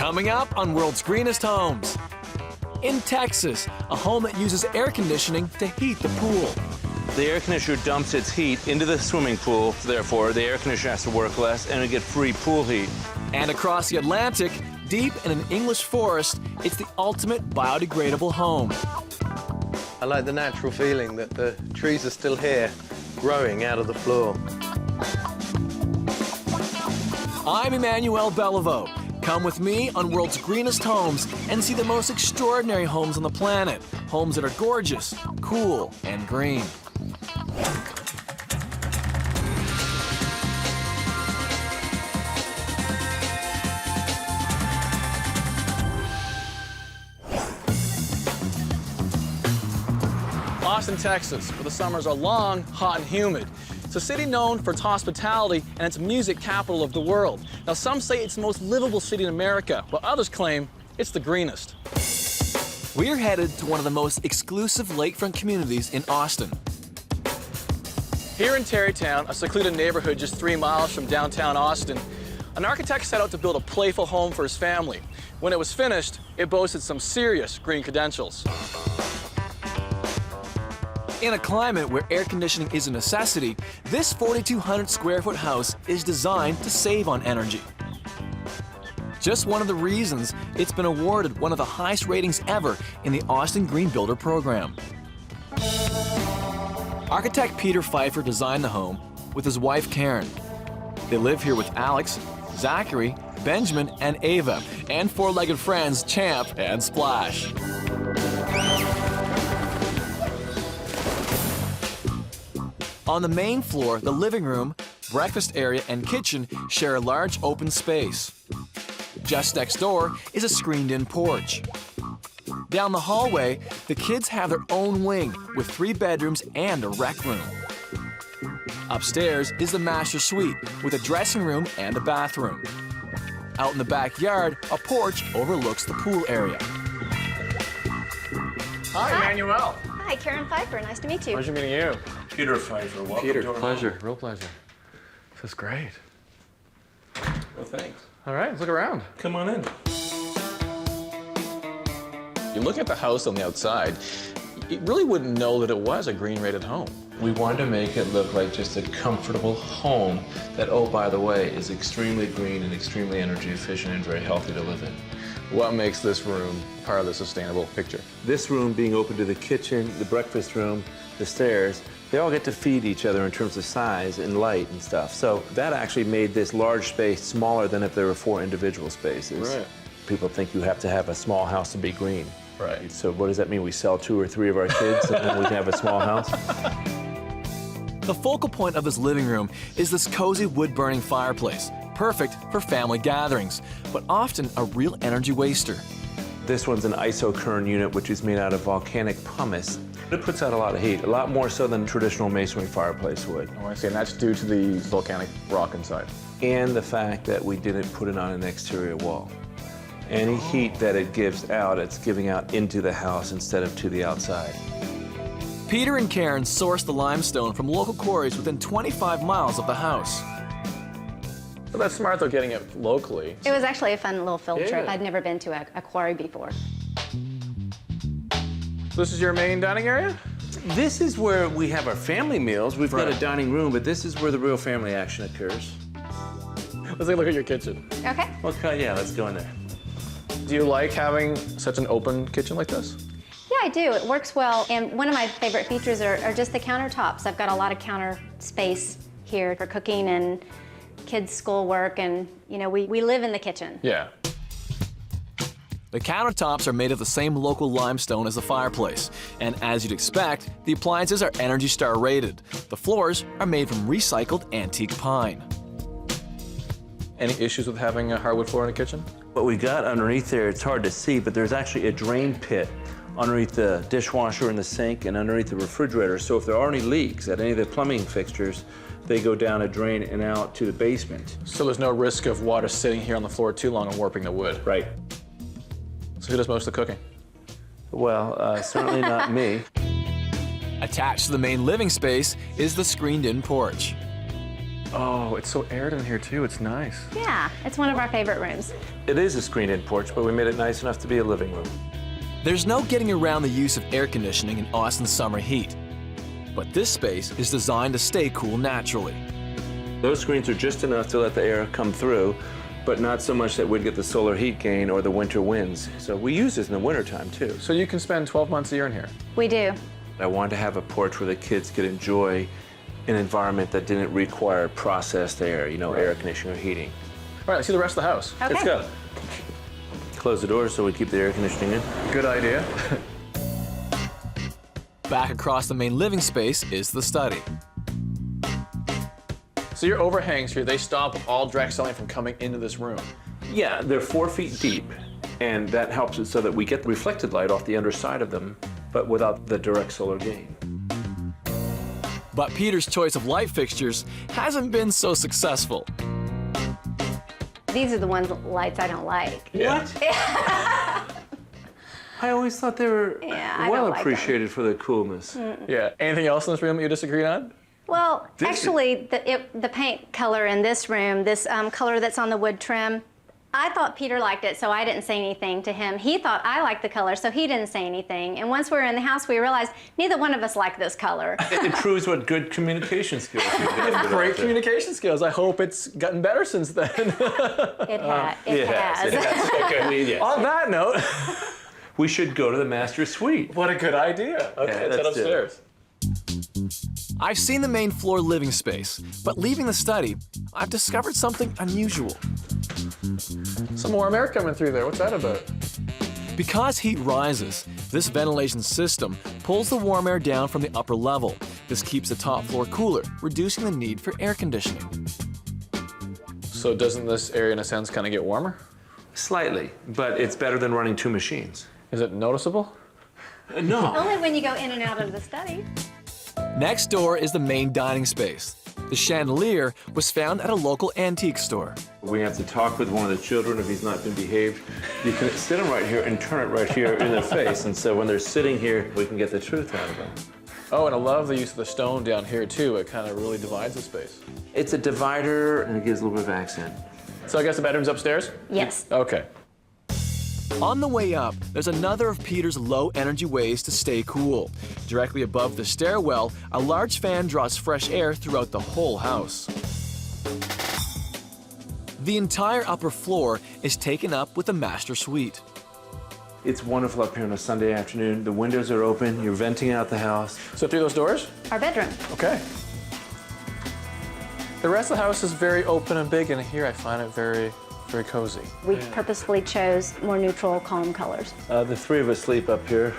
Coming up on World's Greenest Homes. In Texas, a home that uses air conditioning to heat the pool. The air conditioner dumps its heat into the swimming pool, therefore the air conditioner has to work less and we get free pool heat. And across the Atlantic, deep in an English forest, it's the ultimate biodegradable home. I like the natural feeling that the trees are still here, growing out of the floor. I'm Emmanuel Belliveau. Come with me on World's Greenest Homes and see the most extraordinary homes on the planet. Homes that are gorgeous, cool, and green. Austin, Texas, where the summers are long, hot, and humid. It's a city known for its hospitality and its music capital of the world. Now, some say it's the most livable city in America, while others claim it's the greenest. We're headed to one of the most exclusive lakefront communities in Austin. Here in Terrytown, a secluded neighborhood just 3 miles from downtown Austin, an architect set out to build a playful home for his family. When it was finished, it boasted some serious green credentials. In a climate where air conditioning is a necessity, this 4,200 square foot house is designed to save on energy. Just one of the reasons it's been awarded one of the highest ratings ever in the Austin Green Builder program. Architect Peter Pfeiffer designed the home with his wife Karen. They live here with Alex, Zachary, Benjamin, and Ava, and four-legged friends Champ and Splash. On the main floor, the living room, breakfast area, and kitchen share a large open space. Just next door is a screened-in porch. Down the hallway, the kids have their own wing with 3 bedrooms and a rec room. Upstairs is the master suite with a dressing room and a bathroom. Out in the backyard, a porch overlooks the pool area. Hi, Emmanuel. Hi, Karen Pfeiffer. Nice to meet you. Pleasure meeting you. Peter Pfeiffer, welcome Peter, to our pleasure. home. Real pleasure. This is great. Well, thanks. All right, let's look around. Come on in. You look at the house on the outside, you really wouldn't know that it was a green-rated home. We wanted to make it look like just a comfortable home that, oh, by the way, is extremely green and extremely energy efficient and very healthy to live in. What makes this room part of the sustainable picture? This room being open to the kitchen, the breakfast room, the stairs, they all get to feed each other in terms of size and light and stuff. So that actually made this large space smaller than if there were 4 individual spaces. Right. People think you have to have a small house to be green. Right. So what does that mean? We sell 2 or 3 of our kids and then we can have a small house? The focal point of this living room is this cozy wood-burning fireplace, perfect for family gatherings, but often a real energy waster. This one's an isokern unit, which is made out of volcanic pumice. It puts out a lot of heat, a lot more so than a traditional masonry fireplace would. Oh, I see, and that's due to the volcanic rock inside. And the fact that we didn't put it on an exterior wall. Any heat that it gives out, it's giving out into the house instead of to the outside. Peter and Karen sourced the limestone from local quarries within 25 miles of the house. Well, that's smart, though, getting it locally. It was actually a fun little field trip. Yeah. I'd never been to a quarry before. This is your main dining area? This is where we have our family meals. We've got Right. a dining room, but this is where the real family action occurs. Let's take a look at your kitchen. Okay. Okay, yeah, let's go in there. Do you like having such an open kitchen like this? Yeah, I do. It works well. And one of my favorite features are just the countertops. I've got a lot of counter space here for cooking and kids' schoolwork, and you know, we live in the kitchen. Yeah. The countertops are made of the same local limestone as the fireplace, and as you'd expect, the appliances are ENERGY STAR rated. The floors are made from recycled antique pine. Any issues with having a hardwood floor in a kitchen? What we got underneath there, it's hard to see, but there's actually a drain pit underneath the dishwasher and the sink and underneath the refrigerator. So if there are any leaks at any of the plumbing fixtures, they go down a drain and out to the basement. So there's no risk of water sitting here on the floor too long and warping the wood? Right. So who does most of the cooking? Well, certainly not me. Attached to the main living space is the screened-in porch. Oh, it's so aired in here too. It's nice. Yeah, it's one of our favorite rooms. It is a screened-in porch, but we made it nice enough to be a living room. There's no getting around the use of air conditioning in Austin's summer heat. But this space is designed to stay cool naturally. Those screens are just enough to let the air come through, but not so much that we'd get the solar heat gain or the winter winds. So we use this in the wintertime too. So you can spend 12 months a year in here. We do. I wanted to have a porch where the kids could enjoy an environment that didn't require processed air, you know, air conditioning or heating. All right, let's see the rest of the house. Okay. Let's go. Close the doors so we keep the air conditioning in. Good idea. Back across the main living space is the study. So your overhangs here, they stop all direct sunlight from coming into this room. Yeah, they're 4 feet deep, and that helps it so that we get the reflected light off the underside of them, but without the direct solar gain. But Peter's choice of light fixtures hasn't been so successful. These are the lights I don't like. What? I always thought they were Yeah, I well don't like them. appreciated for the coolness. Yeah. Anything else in this room that you disagreed on? Well, This is- actually, the paint color in this room, this color that's on the wood trim, I thought Peter liked it, so I didn't say anything to him. He thought I liked the color, so he didn't say anything. And once we were in the house, we realized neither one of us liked this color. It proves what good communication skills you have. Great communication skills. I hope it's gotten better since then. It has. Yes. On that note, We should go to the master suite. what a good idea. Okay, Yeah, let's head let's do it. upstairs. I've seen the main floor living space, but leaving the study, I've discovered something unusual. Some warm air coming through there. What's that about? Because heat rises, this ventilation system pulls the warm air down from the upper level. This keeps the top floor cooler, reducing the need for air conditioning. So doesn't this area, in a sense, kind of get warmer? Slightly, but it's better than running 2 machines. Is it noticeable? No. Only when you go in and out of the study. Next door is the main dining space. The chandelier was found at a local antique store. We have to talk with one of the children if he's not been behaved. You can sit them right here and turn it right here in their face. And so when they're sitting here, we can get the truth out of them. Oh, and I love the use of the stone down here, too. It kind of really divides the space. It's a divider and it gives a little bit of accent. So I guess the bedroom's upstairs? Yes. Okay. On the way up, there's another of Peter's low-energy ways to stay cool. Directly above the stairwell, a large fan draws fresh air throughout the whole house. The entire upper floor is taken up with a master suite. It's wonderful up here on a Sunday afternoon. The windows are open, you're venting out the house. So through those doors? Our bedroom. Okay. The rest of the house is very open and big, and here I find it very, very cozy. We purposefully chose more neutral, calm colors. The 3 of us sleep up here.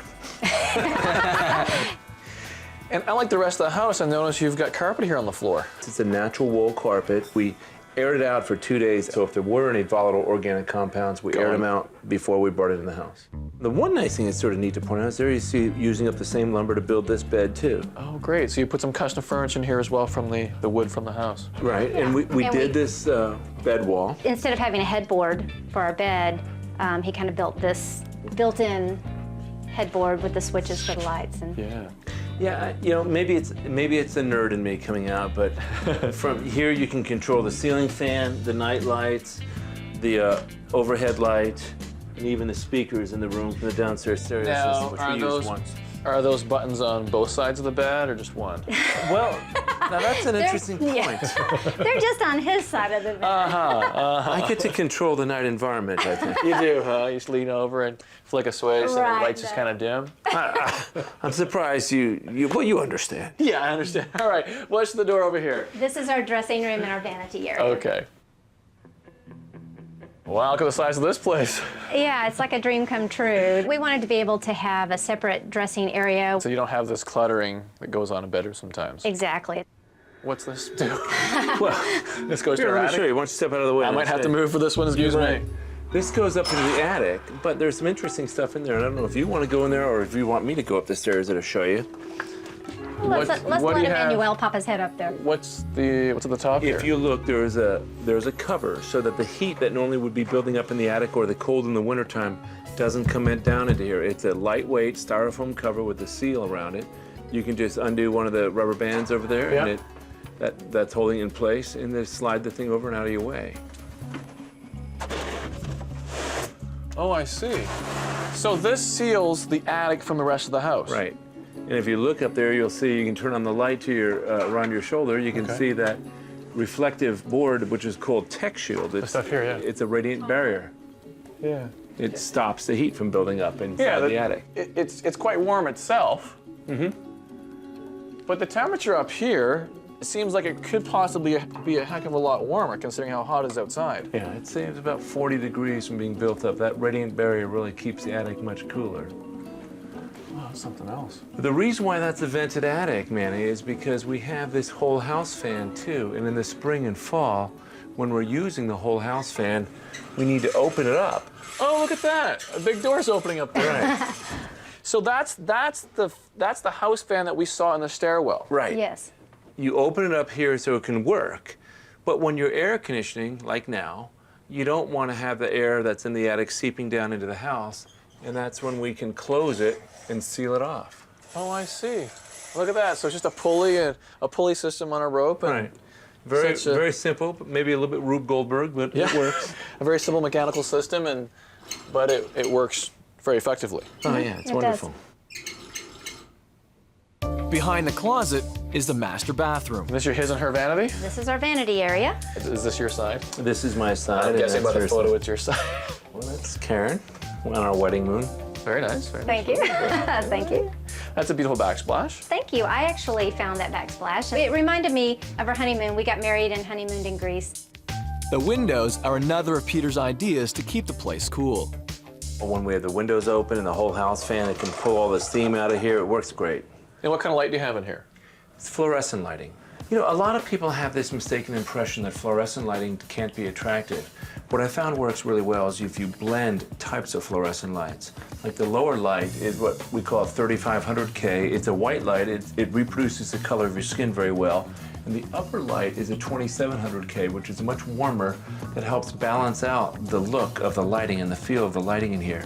And unlike the rest of the house, I notice you've got carpet here on the floor. It's a natural wool carpet. We aired it out for 2 days, so if there were any volatile organic compounds, we aired them out before we brought it in the house. The one nice thing that's sort of neat to point out is there you see using up the same lumber to build this bed too. Oh, great. So you put some custom furniture in here as well from the wood from the house. Right, and we And did we- this bed wall. Instead of having a headboard for our bed, he kind of built this built-in headboard with the switches for the lights. And Yeah. Yeah, you know, maybe it's a nerd in me coming out, but from here you can control the ceiling fan, the night lights, the overhead light, and even the speakers in the room from the downstairs stereo system, which we used once. Are those buttons on both sides of the bed or just one? Well, now that's an interesting point. they're just on his side of the bed. I get to control the night environment, I think. You do, huh? You just lean over and flick a switch and the Right, lights just kind of dim? I'm surprised you understand. Yeah, I understand. All right, what's the door over here? This is our dressing room and our vanity area. Okay. Wow, look at the size of this place. Yeah, it's like a dream come true. We wanted to be able to have a separate dressing area. So you don't have this cluttering that goes on in bedrooms sometimes. Exactly. What's this do? Well, This goes to here, our let me attic? show you. Why don't you step out of the way? I might have to move for this one, excuse me. This goes up into the attic, but there's some interesting stuff in there. I don't know if you want to go in there or if you want me to go up the stairs to show you. Well, let's what do let you have? Emmanuel pop his head up there. What's at the top here? If you look, there's a cover so that the heat that normally would be building up in the attic or the cold in the wintertime doesn't come down into here. It's a lightweight styrofoam cover with a seal around it. You can just undo one of the rubber bands over there, Yeah. and that's holding it in place, and then slide the thing over and out of your way. Oh, I see. So this seals the attic from the rest of the house. Right. And if you look up there, you'll see you can turn on the light to your around your shoulder. You can see that reflective board, which is called Tech Shield. It's, stuff here, yeah. It's a radiant barrier. Yeah. It stops the heat from building up inside the attic. It's quite warm itself. But the temperature up here, it seems like it could possibly be a heck of a lot warmer considering how hot it is outside. Yeah, it saves about 40 degrees from being built up. That radiant barrier really keeps the attic much cooler. Oh, that's something else. The reason why that's a vented attic, Manny, is because we have this whole house fan too. And in the spring and fall, when we're using the whole house fan, we need to open it up. Oh, look at that! A big door's opening up there. Right. So that's the house fan that we saw in the stairwell. Right. Yes. You open it up here so it can work. But when you're air conditioning, like now, you don't want to have the air that's in the attic seeping down into the house. And that's when we can close it and seal it off. Oh, I see. Look at that. So it's just a pulley and a pulley system on a rope. And Right. Very, such a- very simple, but maybe a little bit Rube Goldberg, but it works. A very simple mechanical system, but it works very effectively. Oh yeah, it's It wonderful. Behind the closet is the master bathroom. Is this his and her vanity? This is our vanity area. Is this your side? This is my side. I'm and guessing by that's the her photo side. it's your side. Well, that's Karen on our wedding moon. Very nice. Very nice. Thank you. Thank you. That's a beautiful backsplash. Thank you. I actually found that backsplash. It reminded me of our honeymoon. We got married and honeymooned in Greece. The windows are another of Peter's ideas to keep the place cool. When we have the windows open and the whole house fan, it can pull all the steam out of here. It works great. And what kind of light do you have in here? It's fluorescent lighting. You know, a lot of people have this mistaken impression that fluorescent lighting can't be attractive. What I found works really well is if you blend types of fluorescent lights. Like the lower light is what we call 3500K. It's a white light. It reproduces the color of your skin very well. And the upper light is a 2700K, which is much warmer, that helps balance out the look of the lighting and the feel of the lighting in here.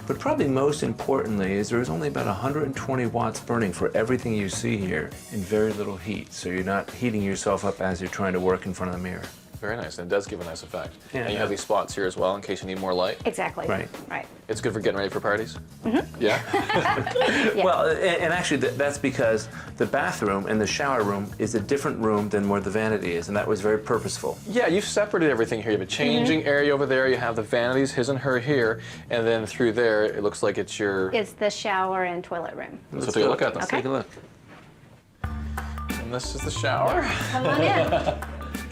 But probably most importantly is there's only about 120 watts burning for everything you see here and very little heat. So you're not heating yourself up as you're trying to work in front of the mirror. Very nice, and it does give a nice effect. Yeah. And you have these spots here as well in case you need more light. Exactly. Right. Right. It's good for getting ready for parties. Yeah. Yeah. Well, and actually that's because the bathroom and the shower room is a different room than where the vanity is, and that was very purposeful. Yeah, you've separated everything here. You have a changing area over there. You have the vanities, his and her here, and then through there, it looks like it's your. It's the shower and toilet room. Let's take a look at them. Let's take a look. And this is the shower. Come on in.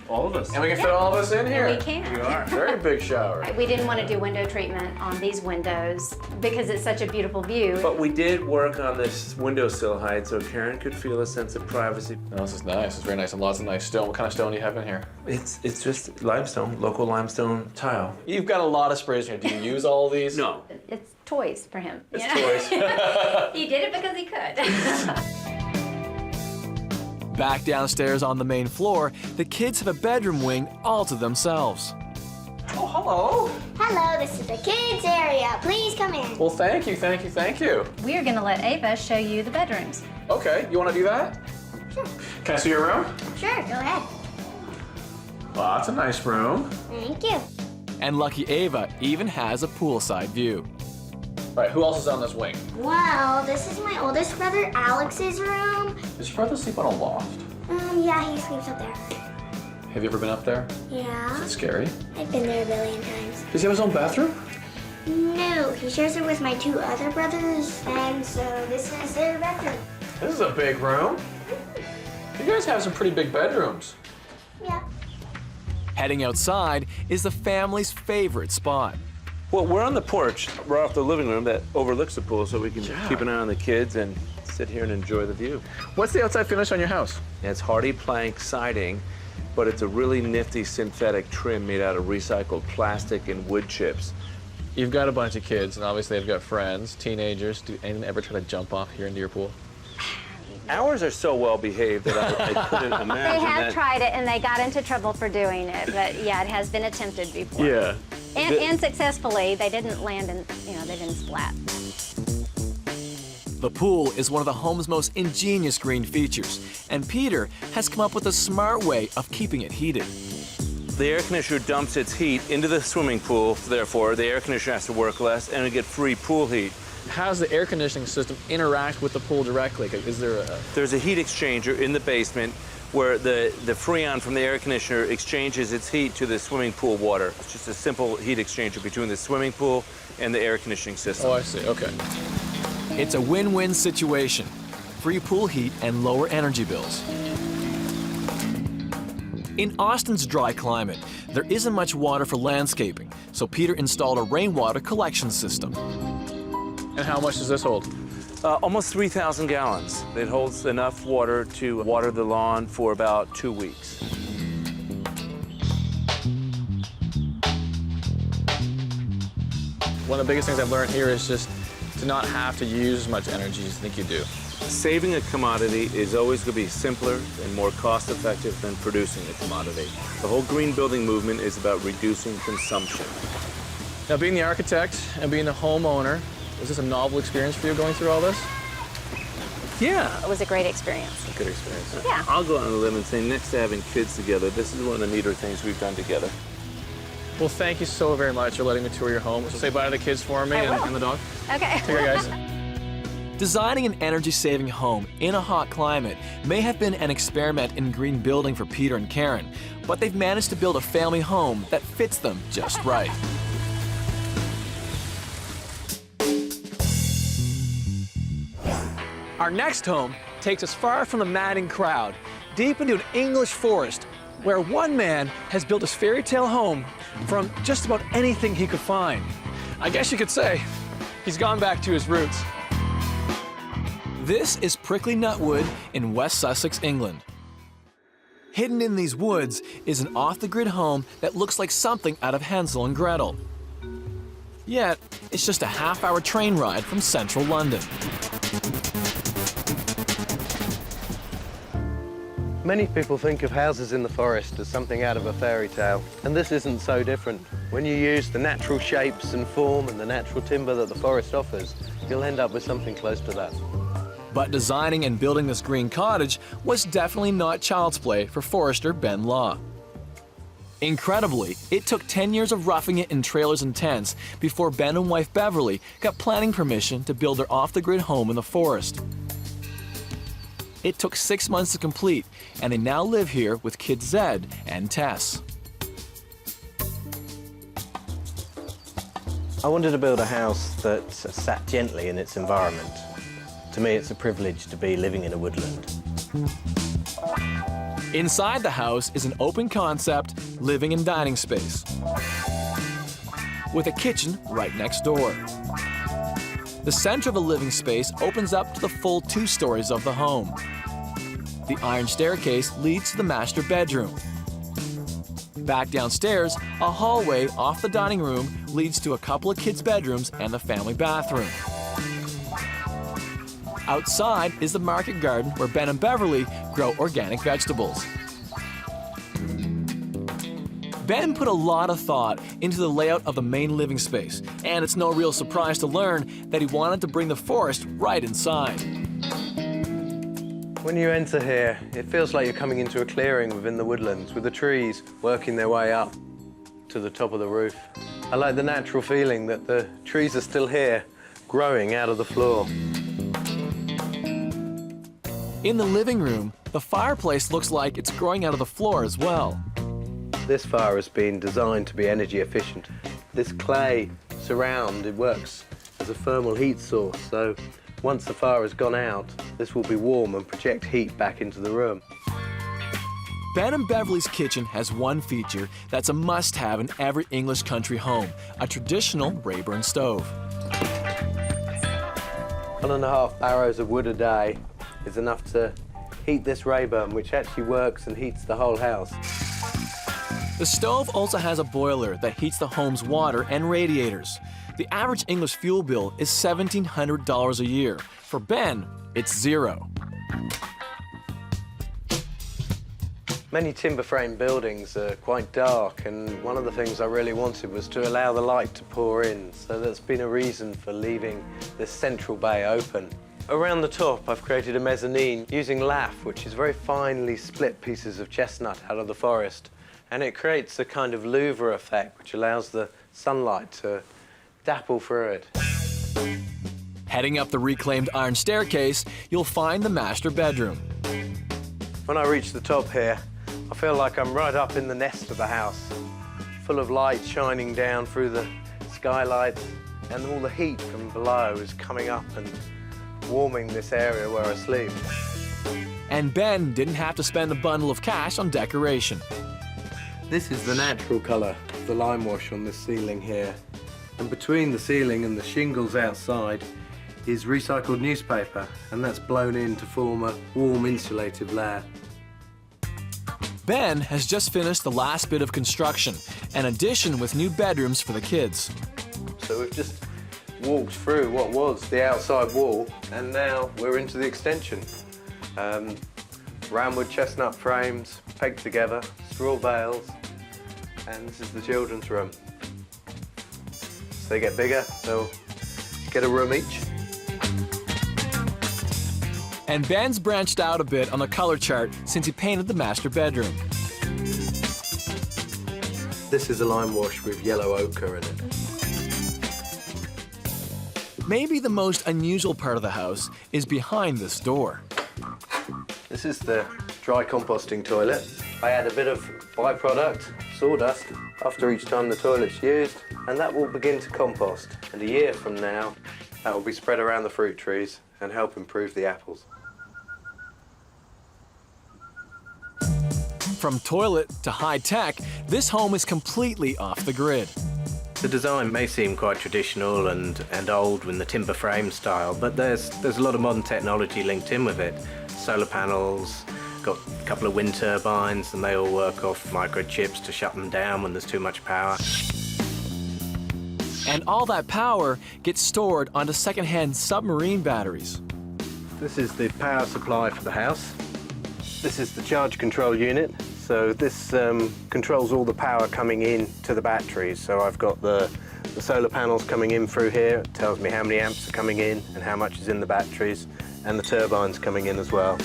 All of us. And we can fit all of us in here. We can. We are. Very big shower. We didn't want to do window treatment on these windows because it's such a beautiful view. But we did work on this windowsill height so Karen could feel a sense of privacy. No, this is nice. It's very nice and lots of nice stone. What kind of stone do you have in here? It's just limestone, local limestone tile. You've got a lot of sprays in here. Do you use all these? No. It's toys for him. It's toys. toys. He did it because he could. Back downstairs on the main floor, the kids have a bedroom wing all to themselves. Oh, hello. Hello, this is the kids area. Please come in. Well, thank you, thank you, thank you. We are going to let Ava show you the bedrooms. Okay, you want to do that? Sure. Can I see your room? Sure, go ahead. Well, that's a nice room. Thank you. And lucky Ava even has a poolside view. All right, who else is on this wing? Well, this is my oldest brother Alex's room. Does your brother sleep on a loft? Yeah, he sleeps up there. Have you ever been up there? Yeah, It's scary. I've been there a billion times. Does he have his own bathroom? No, he shares it with my two other brothers, and so this is their bedroom. This is a big room. You guys have some pretty big bedrooms. Yeah. Heading outside is the family's favorite spot. Well, we're on the porch right off the living room that overlooks the pool so we can Yeah. keep an eye on the kids and sit here and enjoy the view. What's the outside finish on your house? It's hardy plank siding, but it's a really nifty synthetic trim made out of recycled plastic and wood chips. You've got a bunch of kids, and obviously they've got friends, teenagers. Do anyone ever try to jump off here into your pool? Ours are so well behaved that I couldn't imagine They have that. tried it and they got into trouble for doing it, but yeah, it has been attempted before. Yeah. And successfully, they didn't land in, they didn't splat. The pool is one of the home's most ingenious green features, and Peter has come up with a smart way of keeping it heated. The air conditioner dumps its heat into the swimming pool, therefore the air conditioner has to work less and we get free pool heat. How does the air conditioning system interact with the pool directly? Is there a... There's a heat exchanger in the basement where the freon from the air conditioner exchanges its heat to the swimming pool water. It's just a simple heat exchanger between the swimming pool and the air conditioning system. Oh, I see, okay. It's a win-win situation. Free pool heat and lower energy bills. In Austin's dry climate, there isn't much water for landscaping, so Peter installed a rainwater collection system. And how much does this hold? Almost 3,000 gallons. It holds enough water to water the lawn for about 2 weeks. One of the biggest things I've learned here is just to not have to use as much energy as you think you do. Saving a commodity is always going to be simpler and more cost-effective than producing a commodity. The whole green building movement is about reducing consumption. Now, being the architect and being the homeowner, was this a novel experience for you going through all this? Yeah. It was a great experience. A good experience. Yeah. I'll go on a limb and say next to having kids together, this is one of the neater things we've done together. Well, thank you so very much for letting me tour your home. So say bye to the kids for me and the dog. Okay. Take care, guys. Designing an energy-saving home in a hot climate may have been an experiment in green building for Peter and Karen, but they've managed to build a family home that fits them just right. Our next home takes us far from the madding crowd, deep into an English forest, where one man has built his fairy tale home from just about anything he could find. I guess you could say he's gone back to his roots. This is Prickly Nut Wood in West Sussex, England. Hidden in these woods is an off-the-grid home that looks like something out of Hansel and Gretel. Yet, it's just a half-hour train ride from central London. Many people think of houses in the forest as something out of a fairy tale, and this isn't so different. When you use the natural shapes and form and the natural timber that the forest offers, you'll end up with something close to that. But designing and building this green cottage was definitely not child's play for forester Ben Law. Incredibly, it took 10 years of roughing it in trailers and tents before Ben and wife Beverly got planning permission to build their off-the-grid home in the forest. It took 6 months to complete, and they now live here with kids Zed and Tess. I wanted to build a house that sat gently in its environment. To me, it's a privilege to be living in a woodland. Inside the house is an open concept living and dining space, with a kitchen right next door. The center of the living space opens up to the full 2 stories of the home. The iron staircase leads to the master bedroom. Back downstairs, a hallway off the dining room leads to a couple of kids' bedrooms and the family bathroom. Outside is the market garden where Ben and Beverly grow organic vegetables. Ben put a lot of thought into the layout of the main living space, and it's no real surprise to learn that he wanted to bring the forest right inside. When you enter here, it feels like you're coming into a clearing within the woodlands, with the trees working their way up to the top of the roof. I like the natural feeling that the trees are still here, growing out of the floor. In the living room, the fireplace looks like it's growing out of the floor as well. This fire has been designed to be energy efficient. This clay surround, it works as a thermal heat source, so once the fire has gone out, this will be warm and project heat back into the room. Ben and Beverly's kitchen has one feature that's a must-have in every English country home, a traditional Rayburn stove. 1.5 barrows of wood a day is enough to heat this Rayburn, which actually works and heats the whole house. The stove also has a boiler that heats the home's water and radiators. The average English fuel bill is $1,700 a year. For Ben, it's zero. Many timber frame buildings are quite dark, and one of the things I really wanted was to allow the light to pour in, so that's been a reason for leaving this central bay open. Around the top, I've created a mezzanine using lath, which is very finely split pieces of chestnut out of the forest. And it creates a kind of louver effect, which allows the sunlight to dapple through it. Heading up the reclaimed iron staircase, you'll find the master bedroom. When I reach the top here, I feel like I'm right up in the nest of the house, full of light shining down through the skylights, and all the heat from below is coming up and warming this area where I sleep. And Ben didn't have to spend a bundle of cash on decoration. This is the natural colour of the lime wash on this ceiling here. And between the ceiling and the shingles outside is recycled newspaper, and that's blown in to form a warm insulative layer. Ben has just finished the last bit of construction, an addition with new bedrooms for the kids. So we've just walked through what was the outside wall, and now we're into the extension. Roundwood chestnut frames pegged together, straw bales, and this is the children's room. So they get bigger, they'll get a room each. And Ben's branched out a bit on the color chart since he painted the master bedroom. This is a lime wash with yellow ochre in it. Maybe the most unusual part of the house is behind this door. This is the dry composting toilet. I add a bit of byproduct, sawdust, after each time the toilet's used, and that will begin to compost. And a year from now, that will be spread around the fruit trees and help improve the apples. From toilet to high tech, this home is completely off the grid. The design may seem quite traditional and old in the timber frame style, but there's a lot of modern technology linked in with it. Solar panels, got a couple of wind turbines, and they all work off microchips to shut them down when there's too much power. And all that power gets stored onto second-hand submarine batteries. This is the power supply for the house. This is the charge control unit. So this controls all the power coming in to the batteries. So I've got the solar panels coming in through here. It tells me how many amps are coming in and how much is in the batteries, and the turbines coming in as well.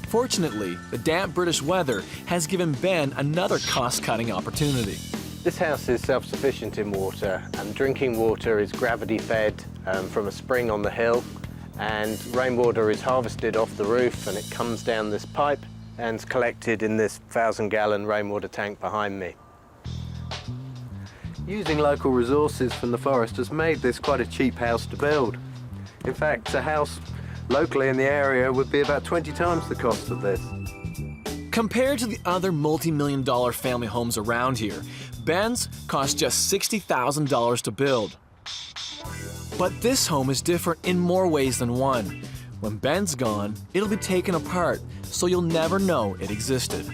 Fortunately, the damp British weather has given Ben another cost-cutting opportunity. This house is self-sufficient in water, and drinking water is gravity-fed from a spring on the hill, and rainwater is harvested off the roof, and it comes down this pipe and is collected in this 1,000-gallon rainwater tank behind me. Using local resources from the forest has made this quite a cheap house to build. In fact, a house locally in the area would be about 20 times the cost of this. Compared to the other multi-million-dollar family homes around here, Ben's cost just $60,000 to build. But this home is different in more ways than one. When Ben's gone, it'll be taken apart, so you'll never know it existed.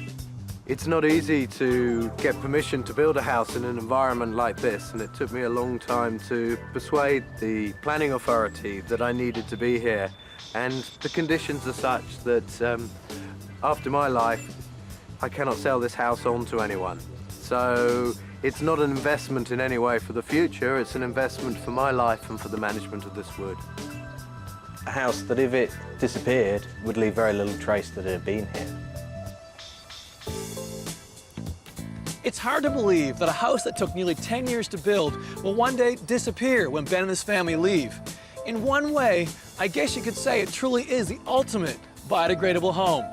It's not easy to get permission to build a house in an environment like this, and it took me a long time to persuade the planning authority that I needed to be here. And the conditions are such that after my life, I cannot sell this house on to anyone. So it's not an investment in any way for the future, it's an investment for my life and for the management of this wood. A house that, if it disappeared, would leave very little trace that it had been here. It's hard to believe that a house that took nearly 10 years to build will one day disappear when Ben and his family leave. In one way, I guess you could say it truly is the ultimate biodegradable home.